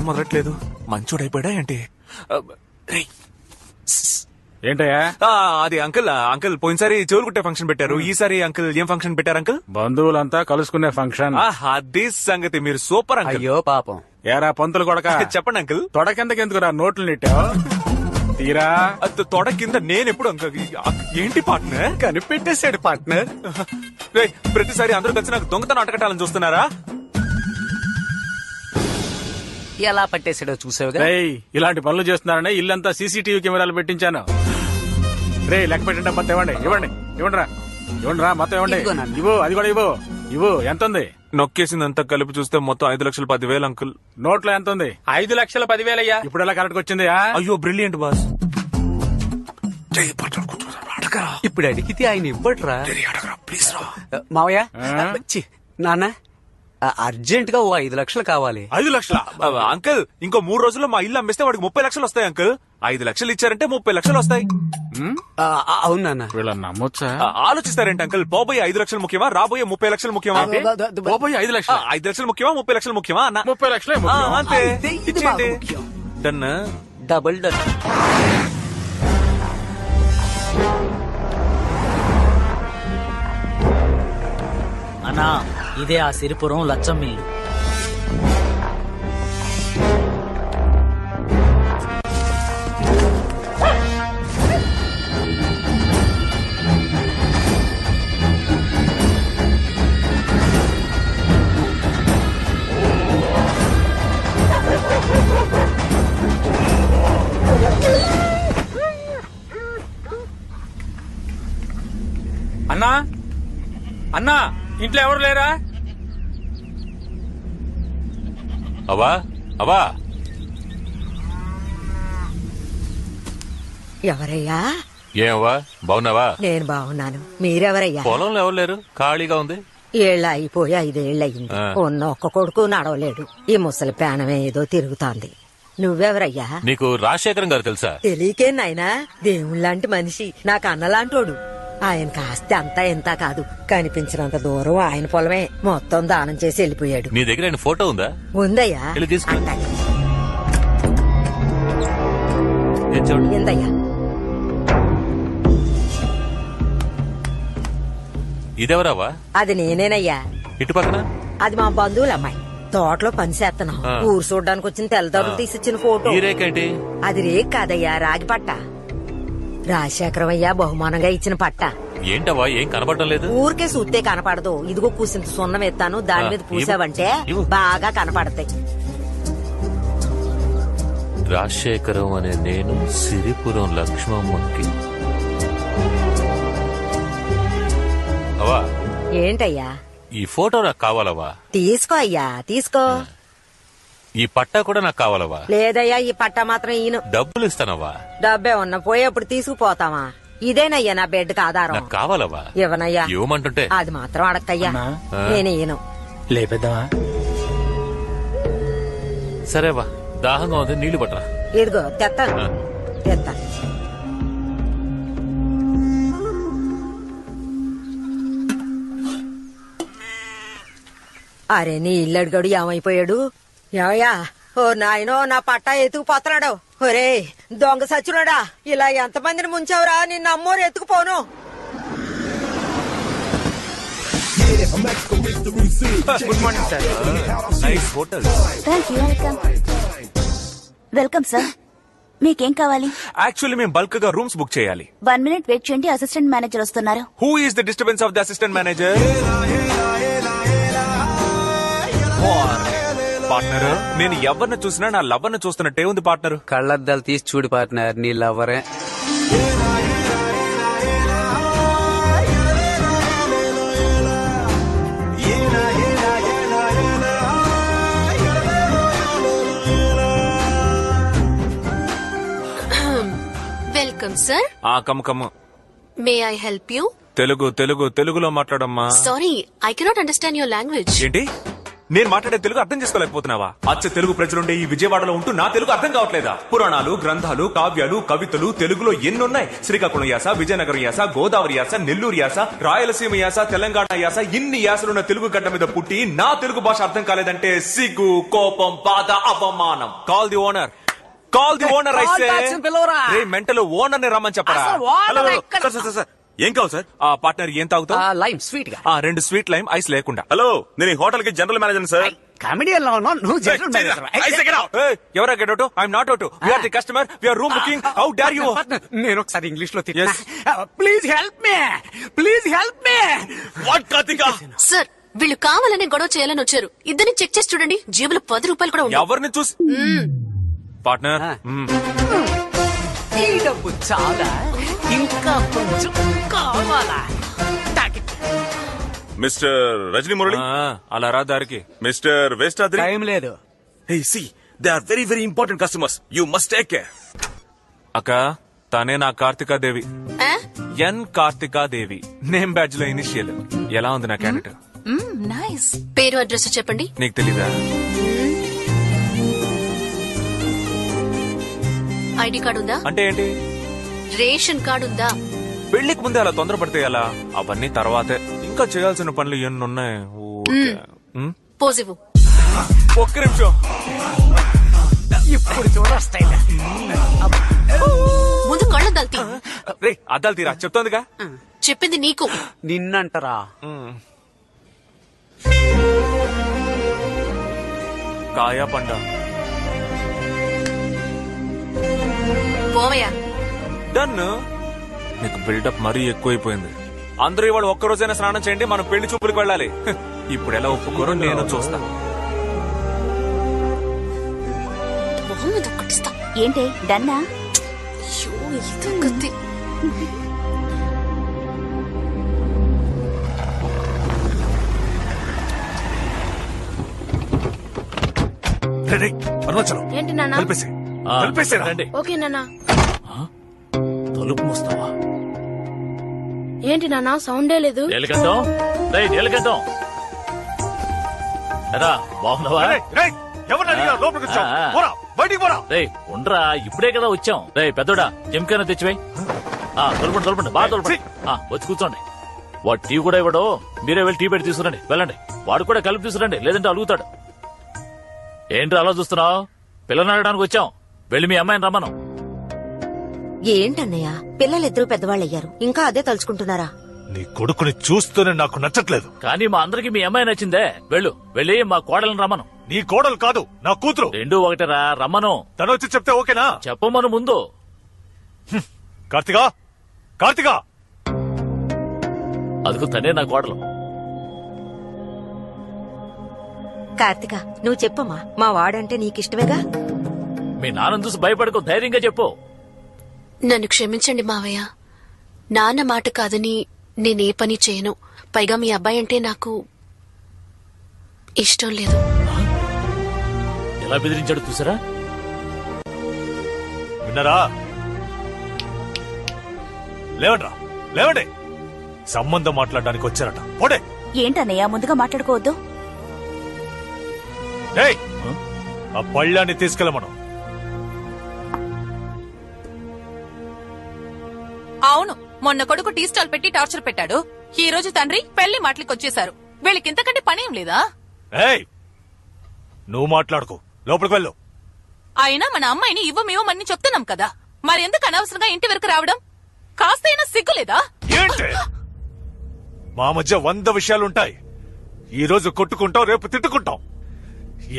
మొదలట్లేదు. మంచోడైపోయాడా ఏంటి? ఏంటయ్యా? అది అంకుల్ పోయినసారి చెవులు కుట్టే ఫంక్షన్ పెట్టారు. ఈసారి అంకుల్ ఏం ఫంక్షన్ పెట్టారు అంకుల్? బంధువులంతా కలుసుకునే ఫంక్షన్. అదే సంగతి. మీరు సూపర్ అంకుల్. అయ్యో పాపం. ఏరా పంతులు కొడక, చెప్పండి అంకుల్. తొడ కిందకెందుకురా నోట్లు నెట్టావు? తీరా తొడ కింద నేనెప్పుడు అంకుల్? ఏంటి పార్ట్నర్? కనిపెట్టేశాడు పార్ట్నర్. ప్రతిసారి అందరూ కలిసి నాకు దొంగతనం అటకట్టాలని చూస్తున్నారా? ఎలా పట్టేశాడో చూసావుగా. ఇలాంటి పనులు చేస్తున్నారని ఇల్లంతా సీసీటీవీ కెమెరాలు పెట్టించాను. రే లెక్క పెట్టండి. మొత్తం ఇవ్వండి ఇవ్వండిరా మొత్తం ఇవ్వండి. ఇవ్వు, అది కూడా ఇవ్వు. ఎంత ఉంది? నొక్కేసిందంతా కలిపి చూస్తే మొత్తం 5,10,000 అంకుల్. నోట్లో ఎంత ఉంది? 5,10,000 అయ్యా. ఇప్పుడు ఎలా కరెక్ట్ వచ్చింది? అయ్యో బ్రిలియంట్ బాస్. ఇప్పుడు అడిగితే ఆయన ఇవ్వట్రా. మావయ్య, నాన్న అర్జెంట్ గా 5 లక్షలు కావాలి. 5 లక్షల? అంకుల్ ఇంకో 3 రోజుల్లో మా ఇల్లు అమ్మేస్తే వాడికి 30 లక్షలు వస్తాయి అంకుల్. 5 లక్షలు ఇచ్చారంటే 30 లక్షలు వస్తాయి. అవును నాన్న. వీళ్ళని నమ్మొచ్చా? ఆలోచిస్తారేంటి అంకుల్? పోబోయే 5 లక్షలు ముఖ్యమా, రాబోయే 30 లక్షలు ముఖ్యమా? పోబోయే 5 లక్షలు. 5 లక్షలు ముఖ్యమా, 30 లక్షలు ముఖ్యమా అన్న? 30 లక్షలే అంతే. ఇచ్చేయండి. డన్. Double done. అన్నా, ఇదే ఆ సిరిపురం లచ్చం మిల్లు. అన్నా ఇంట్లో ఎవరు లేరా? అవా ఎవరయ్యా? ఏమవ్వా బాగున్నావా? నేను బాగున్నాను. మీరెవరయ్యా? పొలంలో ఎవరు లేరు, ఖాళీగా ఉంది. ఏళ్ళు అయిపోయి 5 ఏళ్ళు అయింది. ఉన్న ఒక్క కొడుకు నడవలేడు. ఈ ముసలి ప్రాణం ఏదో తిరుగుతోంది. నువ్వెవరయ్యా? నీకు రాజశేఖరం గారు తెలుసా? తెలియకే నాయనా, దేవుళ్ళంటి మనిషి, నాకు అన్నలాంటోడు. ఆయన కాస్త అంతా ఎంత కాదు, కనిపించినంత దూరం ఆయన పొలమే. మొత్తం దానం చేసి వెళ్ళిపోయాడు. నీ దగ్గర ఆయన ఫోటో ఉందా? ఉందయ్యా. ఎందయ్యా? ఇదెవరావా? అది నేనేనయ్యా. ఇటు పక్కన అది మా బంధువుల అమ్మాయి. తోటలో పని చేస్తున్నాం. ఊరు చూడడానికి వచ్చిన తెల్లదొరలు తీసిచ్చిన ఫోటో. అది రేక్ కాదయ్యా, రాగి పట్ట. రాజశేఖరం అయ్యా బహుమానంగా ఇచ్చిన పట్ట. ఏంటవా, ఏం కనపడటం లేదు? ఊరికే చూస్తే కనపడదు. ఇదిగో కూసింత సున్నం ఎత్తాను, దాని మీద పూసావంటే బాగా కనపడతాయి. రాజశేఖరం అనే నేను సిరిపురం లక్ష్మమ్మకి. అవా ఏంటయ్యా? ఈ ఫోటో నాకు కావాలవా? తీసుకో అయ్యా, తీసుకో. ఈ పట్టా కూడా నాకు కావాలవా? లేదయ్యా, ఈ పట్టా మాత్రం ఈయన. డబ్బులు ఇస్తానవా? డబ్బే ఉన్నా పోయేప్పుడు తీసుకుపోతావా? ఇదేనయ్యా నా బెడ్కి ఆధారం. నాకు కావాలవా? ఇవ్వనయ్యా. ఇవ్వమంటుంటే అది మాత్రం అడక్కయ్యా, నేను ఈయను. లేపెద్దామా? సరేవా, దాహంగా ఉంది, నీళ్లు పట్టరా. ఇదిగో తెత్తాను. అరే నీ ఇల్లు అడిగాడు ఏమైపోయాడు? ఏమయ్యా? ఓ నాయనో, నా పట్టా ఎత్తుకుపోతున్నాడు. ఒరే దొంగ సచ్చురాడా, ఇలా ఎంతమందిని ముంచావురా? నిన్న అమ్మోరు ఎత్తుకుపోను. Good morning sir. Nice hotel. Welcome sir. మీకేం కావాలి? యాక్చువల్లీ మేము బల్క్ గా రూమ్స్ బుక్ చేయాలి. 1 మినిట్ వెయిట్ చేయండి, అసిస్టెంట్ మేనేజర్ వస్తున్నారు. Who is the disturbance of the assistant manager? Partner, నేను ఎవరిని చూసినా నా లవర్ ని చూస్తున్నట్టే ఉంది పార్ట్నర్. కళ్ళద్దాలు తీసి చూడు పార్ట్నర్, నీ లవరే. Welcome sir. Come. May I help you? తెలుగులో మాట్లాడమ్మా. Sorry, I cannot understand your language. ఏంటి? నేను మాట్లాడే తెలుగు అర్థం చేసుకోలేకపోతున్నావా? అచ్చ తెలుగు ప్రజలుండే ఈ విజయవాడలో ఉంటూ నా తెలుగు అర్థం కావట్లేదా? పురాణాలు, గ్రంథాలు, కావ్యాలు, కవితలు తెలుగులో ఎన్నున్నాయి. శ్రీకాకుళం యాస, విజయనగరం యాస, గోదావరి యాస, నెల్లూరు యాస, రాయలసీమ యాస, తెలంగాణ యాస, ఇన్ని యాసలున్న తెలుగు గడ్డ మీద పుట్టి నా తెలుగు భాష అర్థం కాలేదంటే సిగ్గు, కోపం, బాధ, అవమానం. Call the owner, call the owner. అయితే మెంటల్ ఓనర్ ని రమ్మని చెప్పరా? ఏం కావాలి సార్? పార్ట్నర్ ఏం తాగుతావు? లైమ్ స్వీట్ గా. 2 స్వీట్ లైమ్ ఐస్ లేకుండా. హలో, నేను ఈ హోటల్ కి జనరల్ మేనేజర్ సార్. కామెడియన్ లో ఉన్నావు నువ్వు, జనరల్ మేనేజర్. ఎవరా get out? I'm not out. We are the customer, we are room booking. How dare you? నేను ఒకసారి ఇంగ్లీష్ లో please help me, please help me. What Karthika? Sir, వీళ్ళు కావాలనే గొడవ చేయాలని వచ్చారు. ఇద్దరిని చెక్ చేసి చూడండి, జేబులో 10 రూపాయలు కూడా ఉన్నాయి. ఎవరిని చూసి? పార్ట్నర్, ఈ డబ్బు చాలా, ఇంకా కొంచెం కావాలా? మిస్టర్ రజనీ మురళి, అలా రా దారికి. మిస్టర్ వేస్టాద్రి. టైం లేదు. Hey, see, they are very, very important customers. You must take care. అక్క, తనే నా కార్తికాదేవి. ఎన్ కార్తికాదేవి. నేమ్ బ్యాడ్జ్ లో ఇనిషియల్. ఎలా ఉంది నా క్యాండిడేట్? నైస్. పేరు అడ్రస్ చెప్పండి. నీకు తెలీదా? ఐడి కార్డు ఉందా? అంటే ఏంటి? రేషన్ కార్డు ఉందా? పెళ్లికి ముందే అలా తొందరపడితే ఎలా? అవన్నీ తర్వాతే. ఇంకా చేయాల్సిన పనులు ఎన్నున్నాయి. పోజివ్. ఒక్క నిమిషం. ఇప్పుడు చూడొస్తాయి. ముందు కళ్ళు దల్తీ. రే, అద్దాలు తీరా, చెప్తోందిగా. చెప్పింది నీకు. నిన్నంటారా? కాయా పండ? పోవయ్యా. డన్. నీకు బిల్డప్ మరీ ఎక్కువైపోయింది. అందరూ ఇవాళ ఒక్కరోజైనా స్నానం చేయండి, మనం పెళ్లి చూపులకు వెళ్ళాలి. ఇప్పుడు ఎలా ఒప్పుకోరో నేను చూస్తా. ఏంటి డన్నా? ఏంటి నాన్న? ఓకే నాన్న. తలుపు మూస్తావా? ఏంటి నాన్న, సౌండే లేదు. బాగున్నావా? ఉండరా, ఇప్పుడే కదా వచ్చాం. రే పెద్దోడా, జంకైనా తెచ్చిపోయి. తొలపండి బాగా తొలపండి. వచ్చి కూర్చోండి. వాడు టీ కూడా ఇవ్వడు, మీరే వెళ్ళి టీ పెట్టి తీసుకురండి. వెళ్ళండి. వాడు కూడా కలిపి తీసుకురండి, లేదంటే అలుగుతాడు. ఏంటి అలా చూస్తున్నావు? పిల్లలు అడగడానికి వచ్చాం. వెళ్ళి మీ అమ్మాయిని రమ్మను. ఏంటన్నయ్య, పిల్లలిద్దరూ పెద్దవాళ్ళయ్యారు, ఇంకా అదే తలుచుకుంటున్నారా? నీ కొడుకుని చూస్తూనే నాకు నచ్చట్లేదు. కానీ మా అందరికి మీ అమ్మాయి నచ్చిందే. వెళ్ళి మా కోడలను రమ్మను. నీ కోడలు కాదు, నా కూతురు. రెండూ ఒకటేరా, రమ్మను. తను వచ్చి చెప్తే ఓకేనా? చెప్పమను ముందు. కార్తికా, కార్తికా. అదిగో తనే నా కోడలు. కార్తిక, నువ్వు చెప్పమ్మా, మా వాడంటే నీకిష్టమేగా? మీ నాన్న చూసి భయపడకు, ధైర్యంగా చెప్పు. నన్ను క్షమించండి మావయ్య. నాన్న మాట కాదని నేనే పని చేయను. పైగా మీ అబ్బాయి అంటే నాకు ఇష్టం లేదు. ఎలా బెదిరించాడు చూసారా? విన్నారా? లేవండ్రా, లేవండి. సంబంధం మాట్లాడడానికి వచ్చారట. పోడే. ఏంటన్నయ్య, ముందుగా మాట్లాడుకోవద్దు. ఆ పళ్ళాన్ని తీసుకెళ్ళమను. అవును, మొన్న కొడుకు టీ స్టాల్ పెట్టి టార్చర్ పెట్టాడు. ఈ రోజు తండ్రి పెళ్లి మాటలకి వచ్చేశారు. వీళ్ళకి ఇంతకంటే పనేం లేదా? నువ్వు మాట్లాడుకో, లోపలికి వెళ్ళు. అయినా మన అమ్మాయిని ఇవ్వమేమని చెప్తున్నాం కదా, మరి ఎందుకు అనవసరంగా ఇంటి వరకు రావడం? కాస్తైనా సిగ్గులేదా? ఏంటి? మా మధ్య 100 విషయాలుంటాయి. ఈ రోజు కొట్టుకుంటాం, రేపు తిట్టుకుంటాం.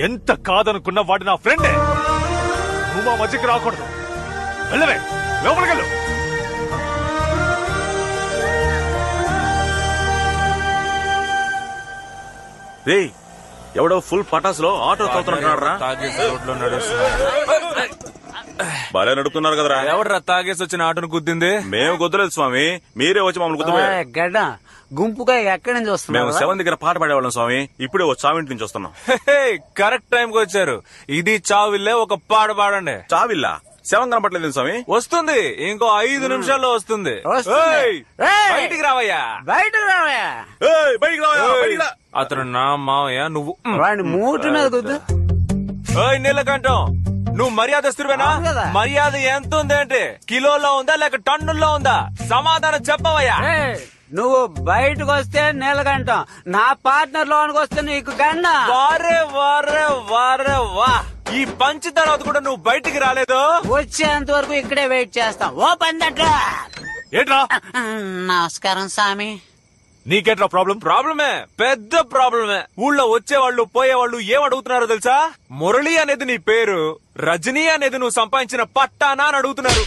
ఎంత కాదనుకున్నా వాడు నా ఫ్రెండే. నువ్వు మా మధ్యకి రాకూడదు. వెళ్ళవే, లోపలికి వెళ్ళు. రే, ఎవడో ఫుల్ పటాసులో ఆటో తోలుతున్నాడు రా. బాగా నడుపుతున్నారు కదరా. ఎవడరా తాగేసి వచ్చిన ఆటోను గుద్దింది? మేము గుద్దలేదు స్వామి, మీరే వచ్చి మమ్మల్ని గుద్దపోయారు. గడ్డ గుంపుగా ఎక్కడి నుంచి వస్తున్నాం? మేము 7 దగ్గర పాట పాడేవాళ్ళం స్వామి. ఇప్పుడే చావింటి నుంచి వస్తున్నాం. కరెక్ట్ టైం కి వచ్చారు. ఇది చావిల్లే, ఒక పాట పాడండి. చావిల్లా? 7 కనపట్లేదు స్వామి. వస్తుంది, ఇంకో 5 నిమిషాల్లో వస్తుంది. బయటికి రావయ్యా, బయటకు రావయ్యా, బయటికి రావయ్యా. అతను నా మావయ్య, నువ్వు వాడిని మూటు ఓయ్ నీలకంఠం, నువ్వు మర్యాదస్తుడివేనా? మర్యాద ఎంత ఉందేంటి? కిలోలో ఉందా లేక టన్నుల్లో ఉందా? సమాధానం చెప్పవయ్యా. నువ్వు బయటకు వస్తే నీలకంఠం, నా పార్ట్నర్ లోనికి వస్తే నీకు గండ. వారే వారే వారే వా, ఈ పంచి తర్వాత కూడా నువ్వు బయటికి రాలేదు. వచ్చేంత వరకు ఇక్కడే వెయిట్ చేస్తాం. ఓ పందట్రా. ఏంట్రా? నమస్కారం స్వామి. నీకేంట్రా ప్రాబ్లం? ప్రాబ్లమే, పెద్ద ప్రాబ్లమే. ఊళ్ళో వచ్చేవాళ్ళు పోయేవాళ్ళు ఏం అడుగుతున్నారో తెలుసా? మురళి అనేది నీ పేరు, రజనీ అనేది నువ్వు సంపాదించిన పట్టానా అని అడుగుతున్నారు.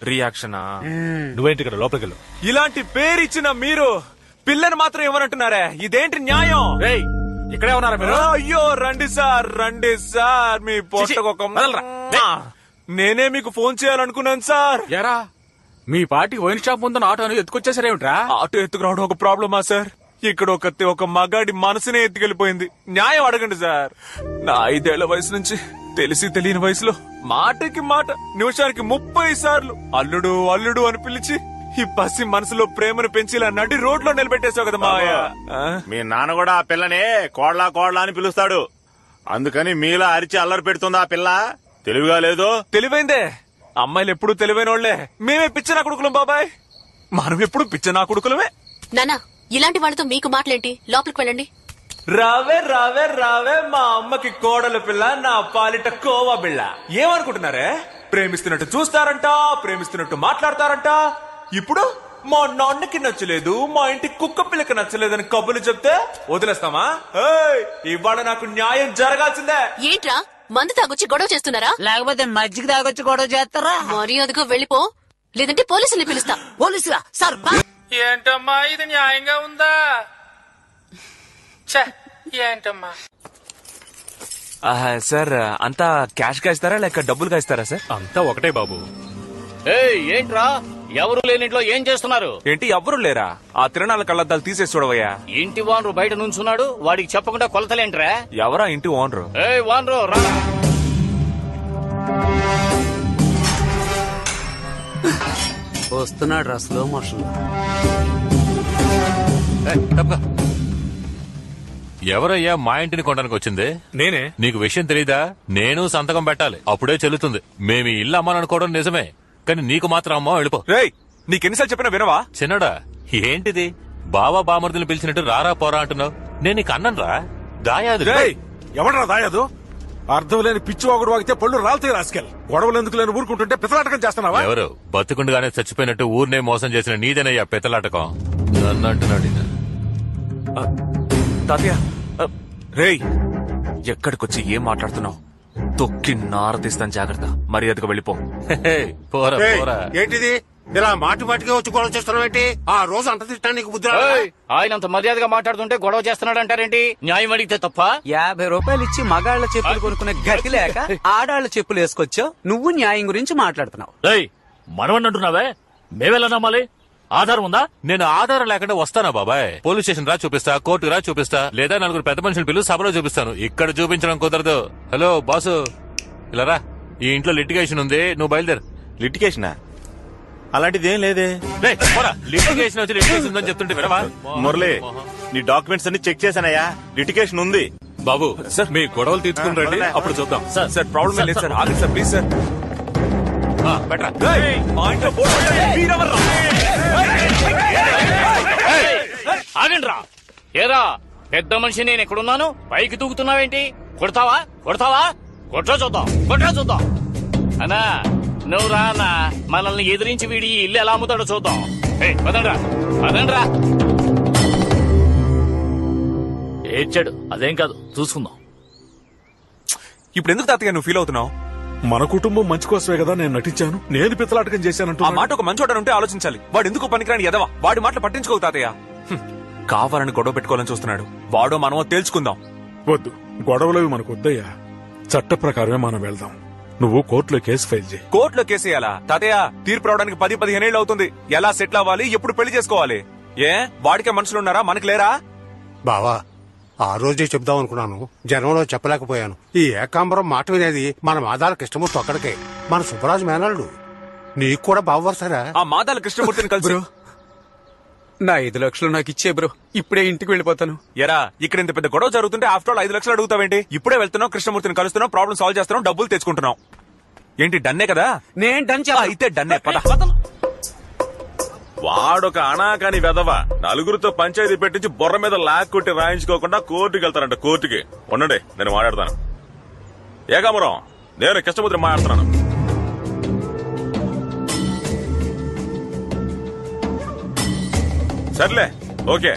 రియాక్షనా? నువ్వేంటి ఇక్కడ లోపలికి వెళ్ళు. ఇలాంటి పేరిచ్చిన మీరు పిల్లని మాత్రం ఇవ్వనంటున్నారే, ఇదేంటి న్యాయం? ఇక్కడే ఉన్నారా మీరు? అయ్యో రండి సార్, రండి సార్. మీ పొట్టకొక నేనే మీకు ఫోన్ చేయాలనుకున్నాను సార్. ఎరా మీ పార్టీ వైన్ షాప్ ముందున్న ఆటోని ఎత్తుకొచ్చేసారేమిట్రా? ఆటో ఎత్తుకురావడం ఒక ప్రాబ్లమా సార్? ఇక్కడ ఒక మగాడి మనసునే ఎత్తుకెళ్లిపోయింది. న్యాయం అడగండి సార్. నా 5 ఏళ్ల వయసు నుంచి తెలిసి తెలియని వయసులో మాటకి మాట, నిమిషానికి 30 సార్లు అల్లుడు అల్లుడు అని పిలిచి ఈ పసి మనసులో ప్రేమను పెంచి ఇలా నడి రోడ్లో నిలబెట్టేశావు కదా మావయ్య. మీ నాన్న కూడా ఆ పిల్లని కోడ్లా కోడ్లా అని పిలుస్తాడు. అందుకని మీలా అరిచి అల్లరి పెడుతుంది ఆ పిల్ల. తెలివిగా లేదు. తెలివైందే. అమ్మాయిలు ఎప్పుడు తెలివైన వాళ్లే. మేమే పిచ్చనా కొడుకులం బాబాయ్. మనం ఎప్పుడు పిచ్చనా కొడుకులమే. నానా, ఇలాంటి వాళ్ళతో మీకు మాటలేంటి? లోపలికి వెళ్ళండి. రావే రావే రావే, మా అమ్మకి కోడల పిల్ల, నా పాలిట కోవా బిళ్ళ. ఏమనుకుంటున్నారే? ప్రేమిస్తున్నట్టు చూస్తారంట, ప్రేమిస్తున్నట్టు మాట్లాడతారంట. ఇప్పుడు మా నాన్నకి నచ్చలేదు, మా ఇంటి కుక్క పిల్లకి నచ్చలేదని కబుర్లు చెప్తే వదిలేస్తామా? ఇవాళ నాకు న్యాయం జరగాల్సిందే. ఏంట్రా, మందు తాగొచ్చి గొడవ చేస్తున్నారా? లేకపోతే మజ్జిగ తాగొచ్చి గొడవ చేస్తారా? మర్యాదగా వెళ్ళిపో, లేదంటే పోలీసుల్ని పిలుస్తా. పోలీసులా? సార్ ఏంటమ్మా ఇది న్యాయంగా ఉందా? ఏంటమ్మా సార్, అంతా క్యాష్ గా ఇస్తారా లేక డబ్బులుగా ఇస్తారా సార్? అంతా ఒకటే బాబు. ఏంట్రా ఎవరు లేనింట్లో ఏం చేస్తున్నారు? ఏంటి ఎవరు లేరా? ఆ తిరణాల కళ్ళద్దాలు తీసేసి చూడవయ్యా. ఇంటి వానరు బయట నుంచున్నాడు, వాడికి చెప్పకుండా కొలతలేంట్రా? ఎవరా ఇంటి ఓనరు? వానరు రా. వస్తున్నాడు రా స్లో మోషన్. ఎవరయ్యా మా ఇంటిని కొనడానికి వచ్చింది? నేనే. నీకు విషయం తెలీదా? నేను సంతకం పెట్టాలి, అప్పుడే చెల్లుతుంది. మేము ఇల్లు అమ్మాలనుకోవడం నిజమే, కానీ నీకు మాత్రం అమ్మా వెళ్ళిపో. నీకెన్నిసార్లు చెప్పినా వినవా? చిన్నడా, ఏంటిది బావా బామర్దులు పిలిచినట్టు రారా పోరా అంటున్నావు? నేను నీకు అన్నరా దాయాదు. ఎవడరా దాయాదు? అర్థం లేని పిచ్చి వాగుడు వాగితే పళ్ళు రాలుతాయి రాసుకెళ్ళి. గొడవలు ఎందుకు లేని ఊరుకుంటుంటే పితలాటకం చేస్తున్నావా? ఎవరు బతుకుండగానే చచ్చిపోయినట్టు ఊరినే మోసం చేసిన నీదేనయ్యా పితలాటకం. నన్ను అంటున్నాడు. తాతయ్య, రేయ్ ఎక్కడికొచ్చి ఏం మాట్లాడుతున్నావు? తొక్కి నారదీస్తాను, జాగ్రత్త. మర్యాదగా వెళ్ళిపో. పోరా పోరా. ఏంటిది ఇలా మాటి మాటిగా వచ్చి గొడవ చేస్తున్నావేంటి? ఆ రోజు అంత తిట్టా నీకు బుద్ధి రాదా? ఆయన అంత మర్యాదగా మాట్లాడుతుంటే గొడవ చేస్తున్నాడు అంటారేంటి? న్యాయం అడిగితే తప్ప? 50 రూపాయలు ఇచ్చి మగాళ్ల చెప్పులు కొనుక్కునే గతి లేక ఆడాళ్ల చెప్పులు వేసుకొచ్చావు. నువ్వు న్యాయం గురించి మాట్లాడుతున్నావు. మనవన్నంటున్నావే, మేమెలా నమ్మాలి? ఆధారం ఉందా? నేను ఆధారం లేకుండా వస్తానా బాబాయ్? పోలీస్ స్టేషన్ రా చూపిస్తా, కోర్టు రా చూపిస్తా, లేదా 4 పెద్ద మనుషులు పిలువు సభలో చూపిస్తాను. ఇక్కడ చూపించడం కుదరదు. హలో బాసు, ఇలా రా. ఈ ఇంట్లో లిటిగేషన్ ఉంది, నువ్వు బయలుదేరు. లిటిగేషనా? అలాంటిది ఏం లేదే. లిటిగేషన్ వచ్చి లిటిగేషన్ ఉందని చెప్తుంటే వినవా? మురళి, నీ డాక్యుమెంట్స్ అన్ని చెక్ చేశానయ్యా. లిటిగేషన్ ఉంది. బాబు సార్, మీ గొడవలు తీర్చుకుని రండి, అప్పుడు చూద్దాం. సార్ ప్రాబ్లం లేదు సార్, ఆగండి సార్ ప్లీజ్ సార్. ఆగండి రా. ఏరా పెద్ద మనిషి, నేను ఎక్కడున్నాను? పైకి తూగుతున్నావేంటి? కొడతావా కొడతావా? కొట్రా చూద్దాం, కొట్రా చూద్దాం. అన్నా నువ్వు రా అన్నా, మనల్ని ఎదిరించి వీడి ఇల్లు ఎలా అమ్ముతాడో చూద్దాం. పదండ్రా పదండ్రా. ఏడ్చాడు, అదేం కాదు, చూసుకుందాం. ఇప్పుడు ఎందుకు తాతయ్య నువ్వు ఫీల్ అవుతున్నావు? మన కుటుంబం మంచి కోసమే కదా నేను నటించాను. నేను పితలాటకం చేశానంటూ. ఆ మాట ఒక మంచోడని ఉంటే ఆలోచించాలి. వాడు ఎందుకు పనికిరాని ఎదవా? వాడి మాటలు పట్టించుకోవు తాతయ్య. కావాలని గొడవ పెట్టుకోవాలని చూస్తున్నాడు. వాడో మనమో తేల్చుకుందాం. వద్దు, గొడవలవి మనకు వద్దయ్యా. చట్ట ప్రకారమే మనం వెళ్దాం. నువ్వు కోర్టులో కేసు ఫైల్ చేయి. కోర్టులో కేసు వేయాలా? తాతయ్య తీర్పు రావడానికి 10-15 ఏళ్ళు అవుతుంది. ఎలా సెటిల్ అవ్వాలి, ఎప్పుడు పెళ్లి చేసుకోవాలి? ఏ వాడికే మనుషులున్నారా, మనకు లేరా? బావా, ఆ రోజే చెప్దాం అనుకున్నాను, జనంలో చెప్పలేకపోయాను. ఈ ఏకాంబరం మాట వినేది మన మాదాల కృష్ణమూర్తి ఒక్కడికే. మన సుబ్బరాజు మేనల్లుడు. నీకు కూడా బావవరసారా? ఆ మాదాల కృష్ణమూర్తిని కలిసి నా 5 లక్షలు నాకు ఇచ్చే బ్రో, ఇప్పుడే ఇంటికి వెళ్ళిపోతాను. ఎరా ఇక్కడ ఇంత పెద్ద గొడవ జరుగుతుంటే ఆఫ్టర్ ఆల్ 5 లక్షలు అడుగుతావేంటి? ఇప్పుడే వెళ్తున్నావు, కృష్ణమూర్తిని కలుస్తున్నావు, ప్రాబ్లం సాల్వ్ చేస్తున్నావు, డబ్బులు తెచ్చుకుంటున్నావు. ఏంటి డన్నే కదా? నేను డన్ అయితే డన్నే పద. వాడొక అనాకాని వెదవ నలుగురితో పంచాయతీ పెట్టించి బొర్ర మీద లాక్కొట్టి రాయించుకోకుండా కోర్టుకి వెళ్తారంట. కోర్టుకి ఉండండి, నేను మాట్లాడతాను. ఏకాంబరం, నేను కృష్ణమూర్తి మాట్లాడుతున్నాను. సర్లే, ఓకే.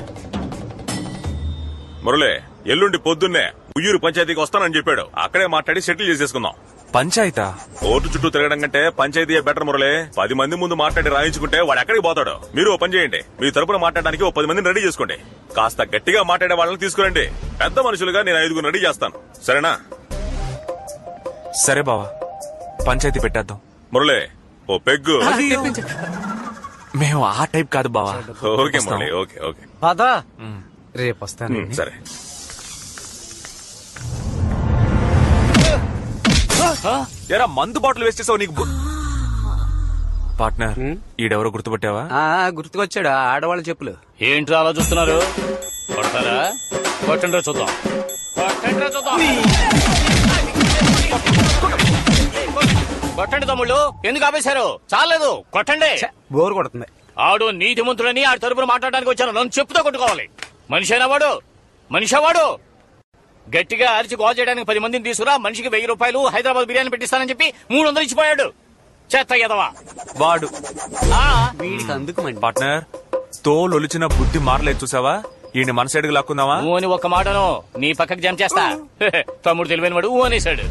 మురళి, ఎల్లుండి పొద్దున్నే ఉయ్యూరు పంచాయతీకి వస్తానని చెప్పాడు. అక్కడే మాట్లాడి సెటిల్ చేసేసుకుందాం. పంచాయతా? కోర్టు చుట్టూ తిరగడం కంటే పంచాయతీ బెటర్ మురళి. 10 మంది ముందు మాట్లాడి రాయించుకుంటే వాడు ఎక్కడికి పోతాడు. మీరు ఓ పని చేయండి, మీ తరపున మాట్లాడడానికి ఓ 10 మందిని రెడీ చేసుకోండి. కాస్త గట్టిగా మాట్లాడే వాళ్ళని తీసుకురండి. పెద్ద మనుషులుగా నేను 5 రెడీ చేస్తాను, సరేనా? సరే బావా, పంచాయతీ పెట్టేద్దాం. మురళి, ఓ పెగ్గు. మేము ఆ టైప్ కాదు బావా. Okay Murali, okay okay. పదా, రేపు వస్తాను. సరే. ఎరా మందు బాటిల్ వేస్ట్ చేసావు నీకు. పార్ట్నర్, ఈడెవరో గుర్తుపట్టావా? గుర్తుకొచ్చాడు, ఆడవాళ్ళ చెప్పులు. ఏంట్రా అలా చూస్తున్నారు? కొడతారా? కొట్టండి చూద్దాం. కొట్టండి తమ్ముళ్ళు, ఎందుకు ఆపేశారు? చాలేదు, కొట్టండి. బోరు కొడుతుంది. ఆడు నీతిమంతుడని ఆడి తరపున మాట్లాడడానికి వచ్చాను. నన్ను చెప్పుతో కొట్టుకోవాలి. మనిషైనా వాడు, మనిషా వాడు. గట్టిగా అరిచి గోల్ చేయడానికి 10 మందిని తీసుకురా. మనిషికి 1000 రూపాయలు హైదరాబాద్ బిర్యానీ పెట్టిస్తానని చెప్పి 300 ఇచ్చిపోయాడు. చెత్త ఎదవా వాడు. వీడికి అందుకు పార్ట్నర్, తోలొలిచిన బుద్ధి మారలేదు చూసావా? ఈయన మన సైడ్కి లాక్కుందావా? ఊ అని ఒక్క మాటను నీ పక్కకి జంప్ చేస్తా. తమ్ముడు తెలివైన వాడు ఊ అనేశాడు.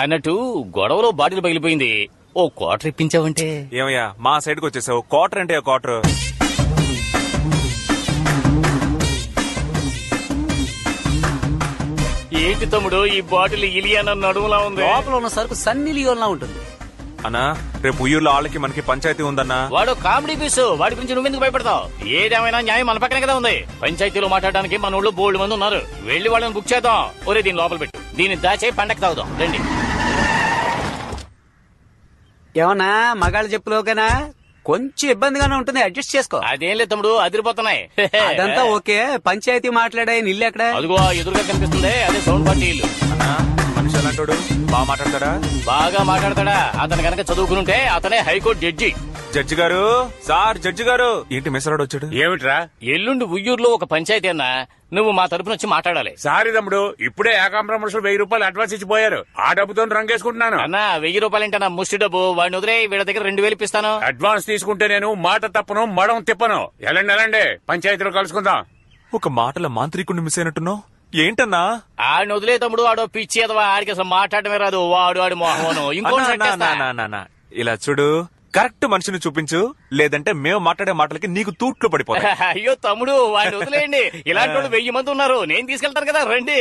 అన్నట్టు గొడవలో బాటిల్ పగిలిపోయింది. ఓ క్వార్టర్ ఇప్పించావంటే. ఏమయ్యా మా సైడ్కి వచ్చేసావు? క్వార్టర్ అంటే క్వార్టర్. ఏంటి తమ్ముడు ఈ బాటిల్ ఇలియానా నడుములా ఉంది? లోపల ఉన్న సరుకు సన్నీ లియోన్లా ఉంటుంది. అన్నా, రేపు ఉయ్యూరులో వాళ్ళకి మనకి పంచాయతీ ఉందన్నా. వాడు కామెడీ పీసు, వాడి గురించి నువ్వెందుకు భయపడతావు? ఏదేమైనా న్యాయం మన పక్కనే కదా ఉంది. పంచాయతీలో మాట్లాడడానికి మన ఊళ్ళో బోల్డ్ మంది ఉన్నారు. వెళ్లి వాళ్ళని బుక్ చేద్దాం. ఒరే దీన్ని లోపల పెట్టు, దీన్ని దాచే పండగ తాగుదాం రండి. ఏమన్నా మగాళ్ళ చెప్పులోకేనా? కొంచెం ఇబ్బందిగానే ఉంటుంది, అడ్జస్ట్ చేసుకో. అదేం లేదు తమ్ముడు, అదిరిపోతున్నాయి. అదంతా ఓకే. పంచాయతీ మాట్లాడే ఇల్లు ఎక్కడ? అదిగో ఎదురుగా కనిపిస్తుంది, అదే సౌండ్ పార్టీ ఇల్లు. మనిషి ఎలాంటోడు? బాగా మాట్లాడతాడా? బాగా మాట్లాడతాడా? అతను కనుక చదువుకునుంటే అతనే హైకోర్టు జడ్జి. జడ్జి గారు, సార్ జడ్జి గారు. ఏంటి మెసరాడు వచ్చాడు? ఏమిట్రా? ఎల్లుండి ఉయ్యూరులో ఒక పంచాయతీ అన్నా, నువ్వు మా తరపున వచ్చి మాట్లాడాలి. సారీ తమ్ముడు, ఇప్పుడే ఏకాంబరం మనుషులు 1000 రూపాయలు అడ్వాన్స్ ఇచ్చిపోయారు. ఆ డబ్బుతో రంగేసుకుంటున్నాను. అన్నా 1000 రూపాయలంటే నా ముష్టి డబ్బు. వాడిని వదిలే, వీళ్ళ దగ్గర 2000 ఇప్పిస్తాను. అడ్వాన్స్ తీసుకుంటే నేను మాట తప్పను, మడం తిప్పను. ఎలాండి పంచాయతీలో కలుసుకుందాం. ఒక మాటల మాంత్రికుడిని మిస్ అయినట్టున్నావు. ఏంటన్నా? ఆడిని వదిలే తమ్ముడు, ఆడో పిచ్చి ఎదవా, ఆడికి అసలు మాట్లాడమే రాదు. వాడు మోహను ఇంకో. ఇలా చూడు, కరెక్ట్ మనిషిని చూపించు, లేదంటే మేము మాట్లాడే మాటలకి నీకు తూట్లు పడిపోతాయి. అయ్యో తమ్ముడు, వాడిని వదిలేయండి. ఇలాంటి 1000 మంది ఉన్నారు, నేను తీసుకెళ్తాను కదా, రండి.